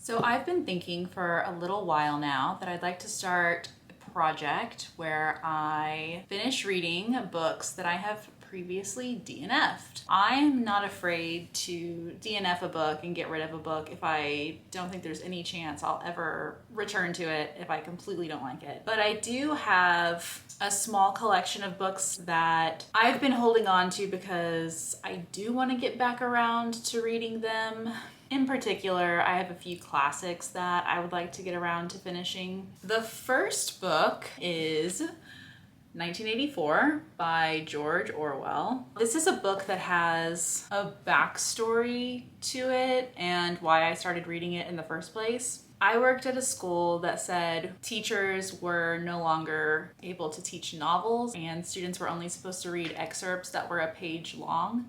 So I've been thinking for a little while now that I'd like to start a project where I finish reading books that I have previously DNF'd. I'm not afraid to DNF a book and get rid of a book if I don't think there's any chance I'll ever return to it if I completely don't like it. But I do have a small collection of books that I've been holding on to because I do want to get back around to reading them. In particular, I have a few classics that I would like to get around to finishing. The first book is 1984 by George Orwell. This is a book that has a backstory to it and why I started reading it in the first place. I worked at a school that said teachers were no longer able to teach novels and students were only supposed to read excerpts that were a page long.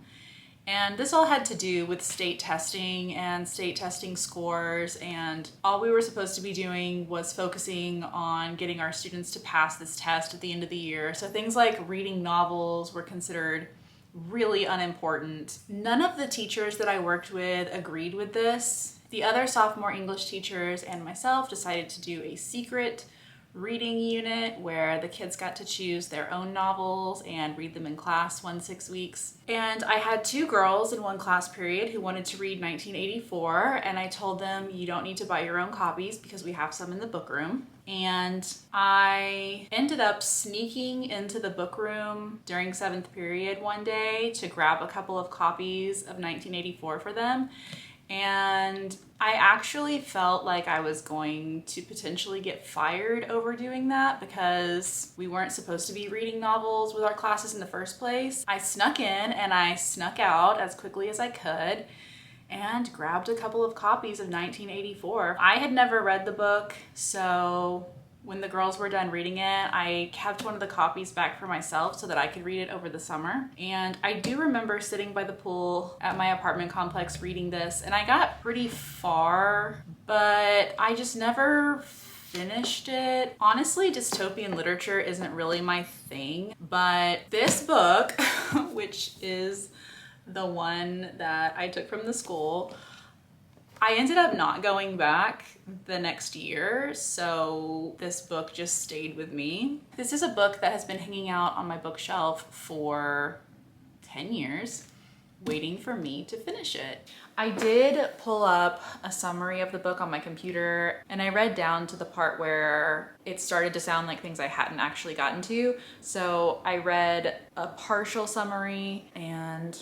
And this all had to do with state testing and state testing scores, and all we were supposed to be doing was focusing on getting our students to pass this test at the end of the year. So things like reading novels were considered really unimportant. None of the teachers that I worked with agreed with this. The other sophomore English teachers and myself decided to do a secret reading unit where the kids got to choose their own novels and read them in class 6 weeks. And I had two girls in one class period who wanted to read 1984, and I told them you don't need to buy your own copies because we have some in the book room. And I ended up sneaking into the book room during 7th period one day to grab a couple of copies of 1984 for them. And I actually felt like I was going to potentially get fired over doing that because we weren't supposed to be reading novels with our classes in the first place. I snuck in and I snuck out as quickly as I could and grabbed a couple of copies of 1984. I had never read the book, so when the girls were done reading it, I kept one of the copies back for myself so that I could read it over the summer. And I do remember sitting by the pool at my apartment complex reading this, and I got pretty far, but I just never finished it. Honestly, dystopian literature isn't really my thing, but this book, which is the one that I took from the school, I ended up not going back the next year, so this book just stayed with me. This is a book that has been hanging out on my bookshelf for 10 years, waiting for me to finish it. I did pull up a summary of the book on my computer, and I read down to the part where it started to sound like things I hadn't actually gotten to. So I read a partial summary, and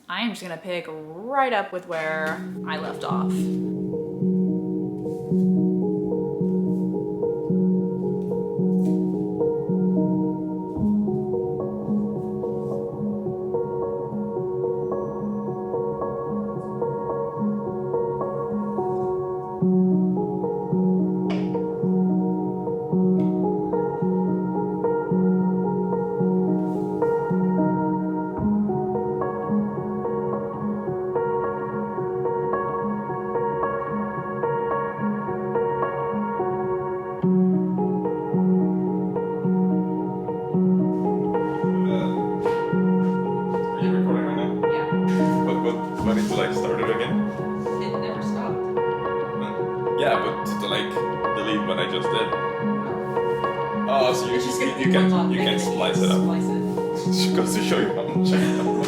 I am just gonna pick right up with where I left off. What I just did. Oh, so you can splice it up. It goes to show you how much I know.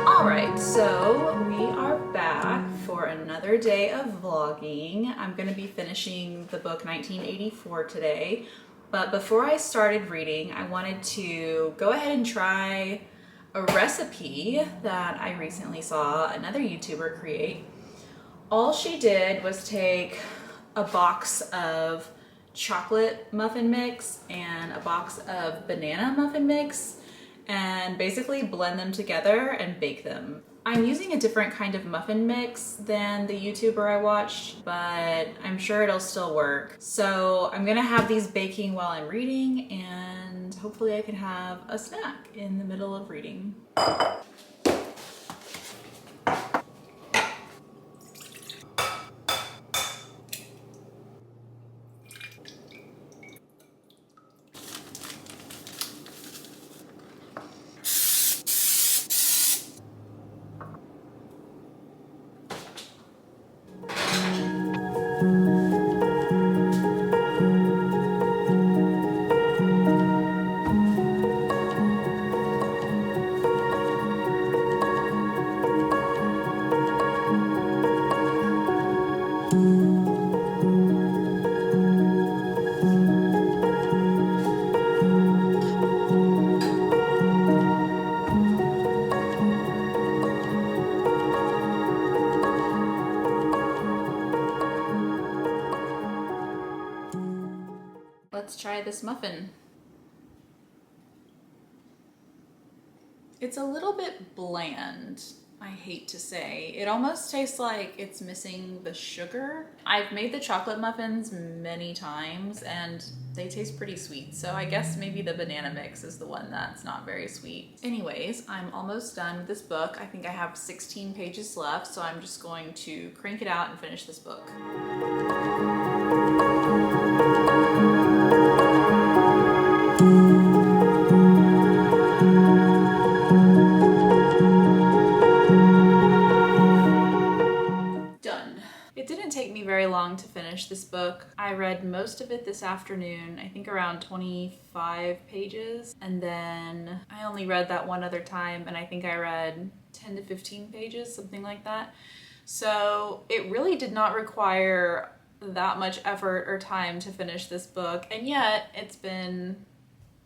Alright, so we are back for another day of vlogging. I'm going to be finishing the book 1984 today. But before I started reading, I wanted to go ahead and try a recipe that I recently saw another YouTuber create. All she did was take a box of chocolate muffin mix and a box of banana muffin mix and basically blend them together and bake them. I'm using a different kind of muffin mix than the YouTuber I watched, but I'm sure it'll still work. So I'm gonna have these baking while I'm reading, and hopefully I can have a snack in the middle of reading. this muffin. It's a little bit bland, I hate to say. It almost tastes like it's missing the sugar. I've made the chocolate muffins many times and they taste pretty sweet. So I guess maybe the banana mix is the one that's not very sweet. Anyways, I'm almost done with this book. I think I have 16 pages left, so I'm just going to crank it out and finish this book. It didn't take me very long to finish this book. I read most of it this afternoon, I think around 25 pages. And then I only read that one other time and I think I read 10 to 15 pages, something like that. So it really did not require that much effort or time to finish this book. And yet it's been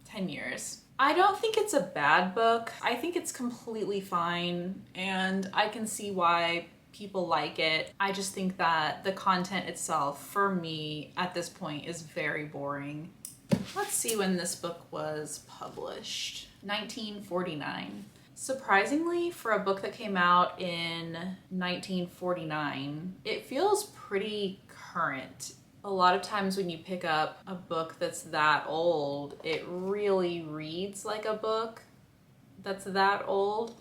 10 years. I don't think it's a bad book. I think it's completely fine and I can see why people like it. I just think that the content itself, for me, at this point, is very boring. Let's see when this book was published. 1949. Surprisingly, for a book that came out in 1949, it feels pretty current. A lot of times when you pick up a book that's that old, it really reads like a book that's that old.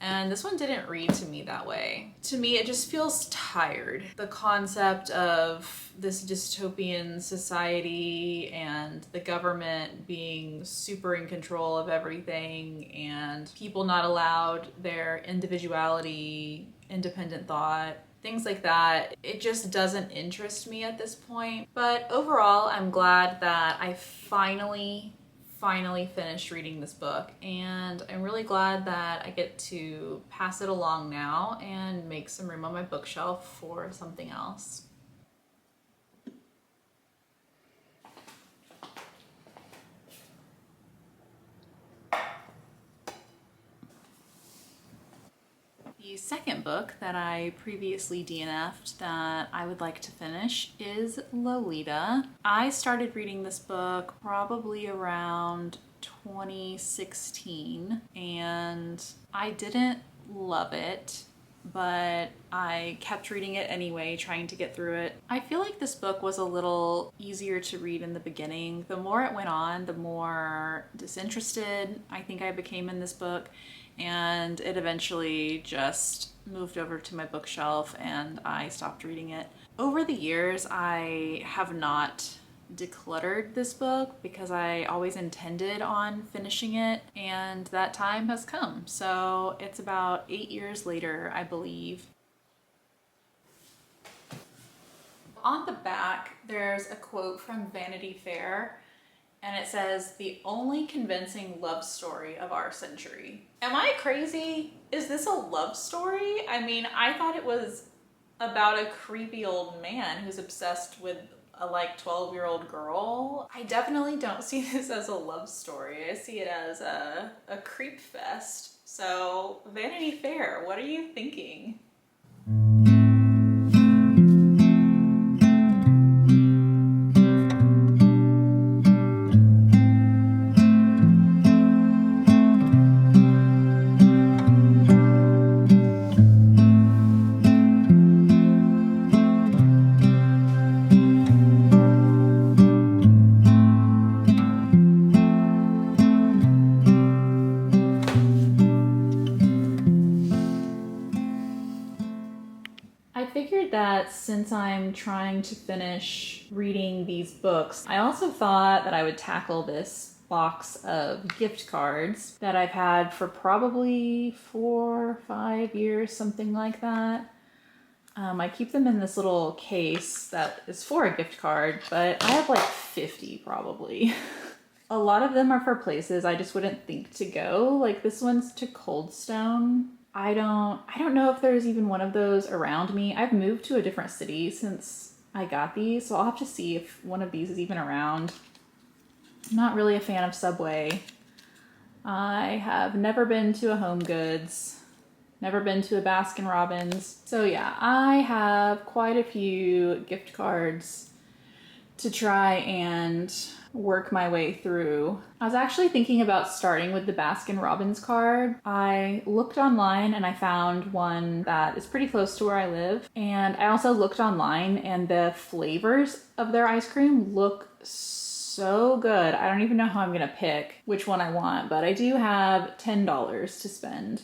And this one didn't read to me that way. To me, it just feels tired. The concept of this dystopian society and the government being super in control of everything and people not allowed their individuality, independent thought, things like that, it just doesn't interest me at this point. But overall, I'm glad that I finally finished reading this book, and I'm really glad that I get to pass it along now and make some room on my bookshelf for something else. The second book that I previously DNF'd that I would like to finish is Lolita. I started reading this book probably around 2016 and I didn't love it, but I kept reading it anyway, trying to get through it. I feel like this book was a little easier to read in the beginning. The more it went on, the more disinterested I think I became in this book. And it eventually just moved over to my bookshelf and I stopped reading it. Over the years, I have not decluttered this book because I always intended on finishing it and that time has come. So it's about 8 years later, I believe. On the back, there's a quote from Vanity Fair. And it says, "The only convincing love story of our century." Am I crazy? Is this a love story? I mean, I thought it was about a creepy old man who's obsessed with a 12-year-old girl. I definitely don't see this as a love story. I see it as a creep fest. So, Vanity Fair, what are you thinking? That since I'm trying to finish reading these books, I also thought that I would tackle this box of gift cards that I've had for probably 4 or 5 years, something like that. I keep them in this little case that is for a gift card, but I have 50 probably. A lot of them are for places I just wouldn't think to go. Like this one's to Cold Stone. I don't know if there's even one of those around me. I've moved to a different city since I got these, so I'll have to see if one of these is even around. I'm not really a fan of Subway. I have never been to a Home Goods, never been to a Baskin Robbins. So yeah, I have quite a few gift cards to try and work my way through. I was actually thinking about starting with the Baskin-Robbins card. I looked online and I found one that is pretty close to where I live. And I also looked online and the flavors of their ice cream look so good. I don't even know how I'm gonna pick which one I want, but I do have $10 to spend.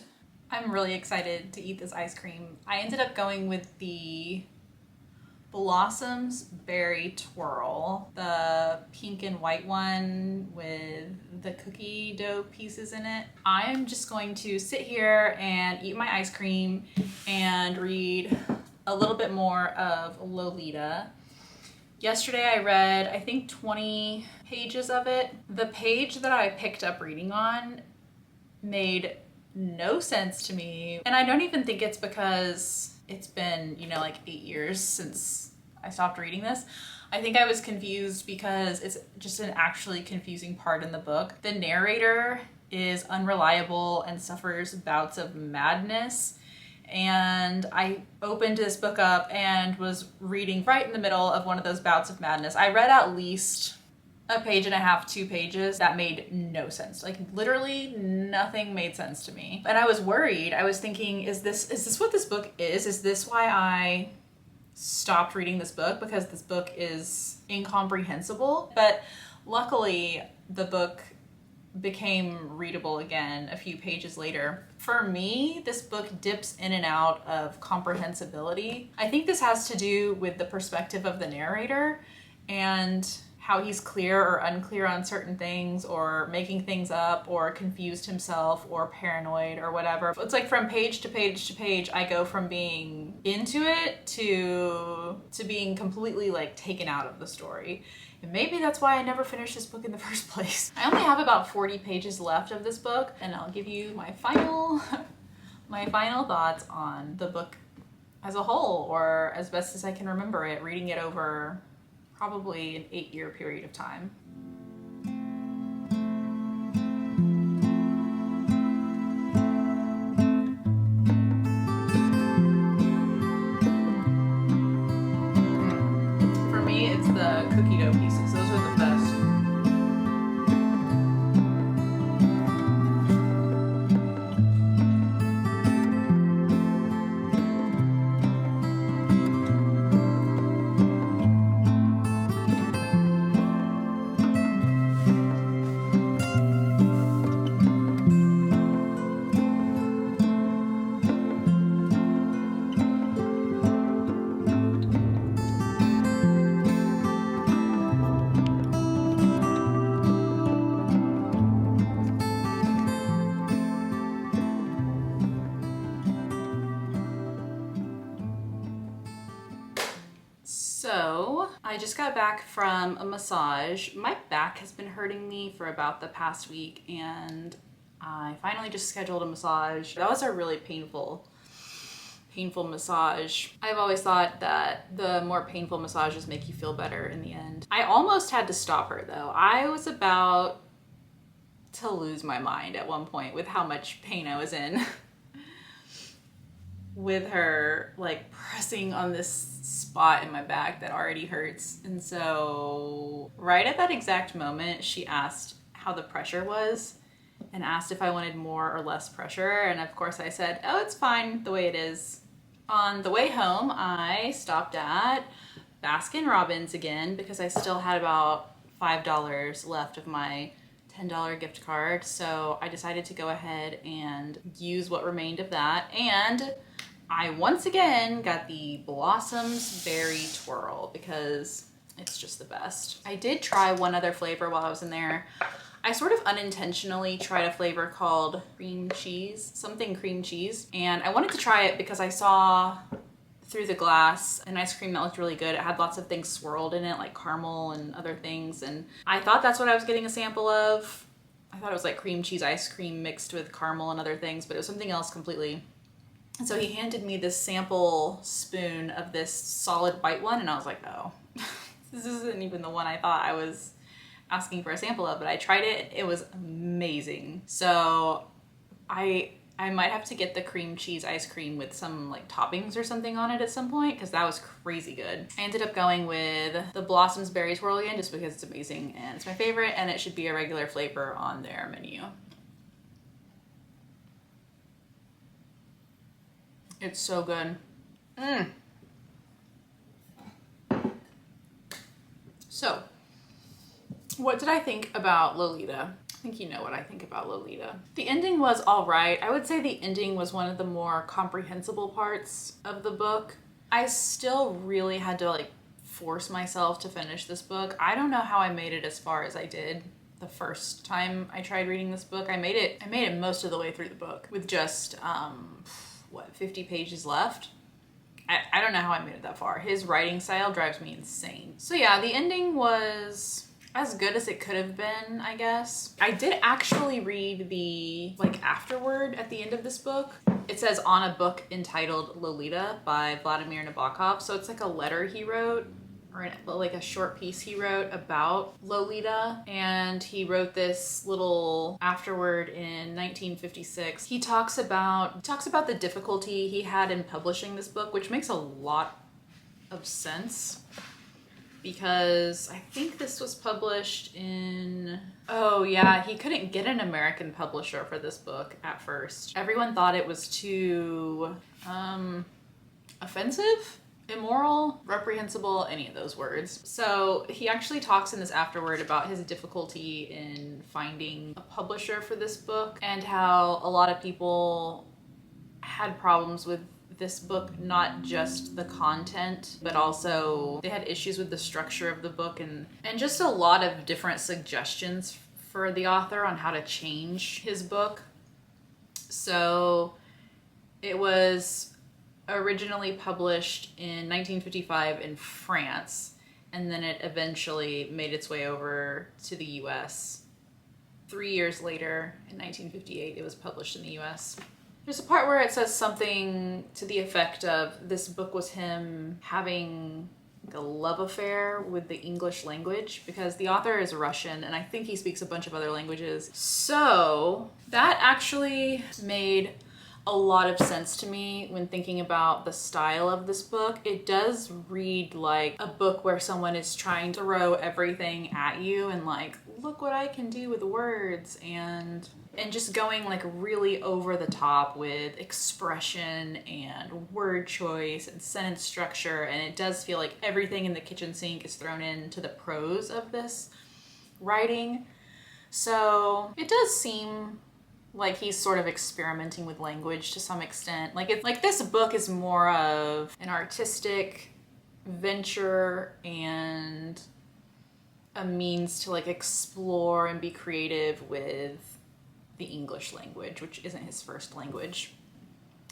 I'm really excited to eat this ice cream. I ended up going with the Blossoms Berry Twirl, the pink and white one with the cookie dough pieces in it. I am just going to sit here and eat my ice cream and read a little bit more of Lolita. Yesterday I read, I think 20 pages of it. The page that I picked up reading on made no sense to me. And I don't even think it's because it's been, you know, like 8 years since I stopped reading this. I think I was confused because it's just an actually confusing part in the book. The narrator is unreliable and suffers bouts of madness. And I opened this book up and was reading right in the middle of one of those bouts of madness. I read at least a page and a half, 2 pages that made no sense. Like literally nothing made sense to me. And I was worried. I was thinking, is this what this book is? Is this why I stopped reading this book? Because this book is incomprehensible. But luckily the book became readable again a few pages later. For me, this book dips in and out of comprehensibility. I think this has to do with the perspective of the narrator and how he's clear or unclear on certain things, or making things up, or confused himself, or paranoid, or whatever. It's like from page to page to page, I go from being into it to being completely like taken out of the story. And maybe that's why I never finished this book in the first place. I only have about 40 pages left of this book, and I'll give you my final thoughts on the book as a whole, or as best as I can remember it, reading it over probably an 8-year period of time. For me, it's the cookie dough pieces. Those are the best. So, I just got back from a massage. My back has been hurting me for about the past week, and I finally just scheduled a massage. That was a really painful massage. I've always thought that the more painful massages make you feel better in the end. I almost had to stop her though. I was about to lose my mind at one point with how much pain I was in. With her like pressing on this spot in my back that already hurts. And so right at that exact moment, she asked how the pressure was and asked if I wanted more or less pressure. And of course I said, oh, it's fine the way it is. On the way home, I stopped at Baskin-Robbins again because I still had about $5 left of my $10 gift card. So I decided to go ahead and use what remained of that. And I once again got the Blossoms Berry Twirl because it's just the best. I did try one other flavor while I was in there. I sort of unintentionally tried a flavor called cream cheese, something cream cheese. And I wanted to try it because I saw through the glass an ice cream that looked really good. It had lots of things swirled in it, like caramel and other things. And I thought that's what I was getting a sample of. I thought it was like cream cheese ice cream mixed with caramel and other things, but it was something else completely. And so he handed me this sample spoon of this solid white one, and I was like, oh, this isn't even the one I thought I was asking for a sample of, but I tried it. It was amazing. So I I might have to get the cream cheese ice cream with some like toppings or something on it at some point because that was crazy good. I ended up going with the Blossoms Berry Swirl again just because it's amazing and it's my favorite and it should be a regular flavor on their menu. It's so good. So, what did I think about Lolita? I think you know what I think about Lolita. The ending was all right. I would say the ending was one of the more comprehensible parts of the book. I still really had to like force myself to finish this book. I don't know how I made it as far as I did the first time I tried reading this book. I made it most of the way through the book with just 50 pages left. I don't know how I made it that far. His writing style drives me insane. So yeah, the ending was as good as it could have been, I guess. I did actually read the like afterword at the end of this book. It says on a book entitled Lolita by Vladimir Nabokov. So it's like a letter he wrote, or like a short piece he wrote about Lolita, and he wrote this little afterword in 1956. He talks about the difficulty he had in publishing this book, which makes a lot of sense because I think this was published in... Oh yeah, he couldn't get an American publisher for this book at first. Everyone thought it was too offensive, immoral, reprehensible, any of those words. So he actually talks in this afterword about his difficulty in finding a publisher for this book and how a lot of people had problems with this book, not just the content, but also they had issues with the structure of the book and just a lot of different suggestions for the author on how to change his book. So it was originally published in 1955 in France, and then it eventually made its way over to the US. 3 years later, in 1958, it was published in the US. There's a part where it says something to the effect of this book was him having like a love affair with the English language because the author is Russian and I think he speaks a bunch of other languages. So that actually made a lot of sense to me when thinking about the style of this book. It does read like a book where someone is trying to throw everything at you and like, look what I can do with words, and just going like really over the top with expression and word choice and sentence structure. And it does feel like everything in the kitchen sink is thrown into the prose of this writing. So it does seem like he's sort of experimenting with language to some extent. Like it's like this book is more of an artistic venture and a means to like explore and be creative with the English language, which isn't his first language.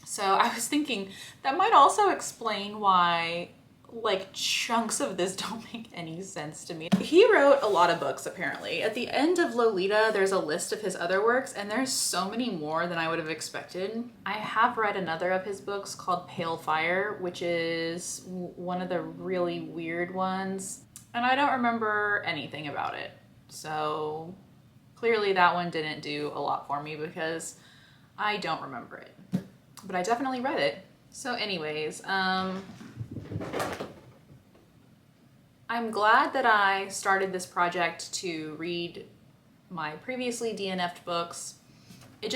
So I was thinking that might also explain why like chunks of this don't make any sense to me. He wrote a lot of books apparently. At the end of Lolita, there's a list of his other works and there's so many more than I would have expected. I have read another of his books called Pale Fire, which is one of the really weird ones. And I don't remember anything about it. So clearly that one didn't do a lot for me because I don't remember it. But I definitely read it. So anyways, I'm glad that I started this project to read my previously DNFed books. It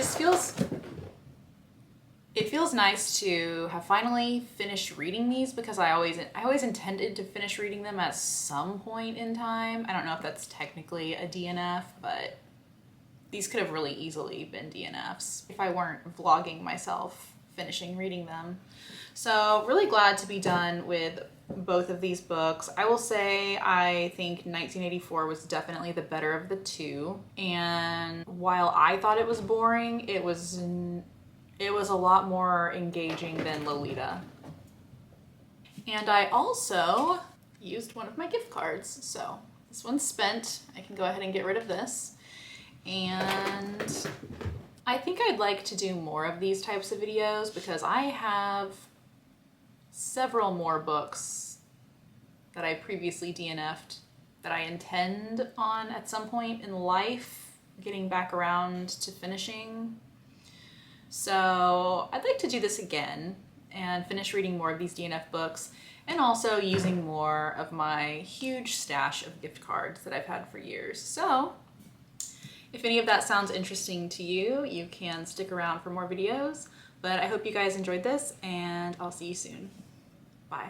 feels nice to have finally finished reading these because I always intended to finish reading them at some point in time. I don't know if that's technically a DNF, but these could have really easily been DNFs if I weren't vlogging myself finishing reading them. So really glad to be done with both of these books. I will say I think 1984 was definitely the better of the two. And while I thought it was boring, it was a lot more engaging than Lolita. And I also used one of my gift cards. So this one's spent. I can go ahead and get rid of this. And I think I'd like to do more of these types of videos because I have several more books that I previously DNF'd that I intend on at some point in life getting back around to finishing. So I'd like to do this again and finish reading more of these DNF books, and also using more of my huge stash of gift cards that I've had for years. So if any of that sounds interesting to you, you can stick around for more videos. But I hope you guys enjoyed this, and I'll see you soon. Bye.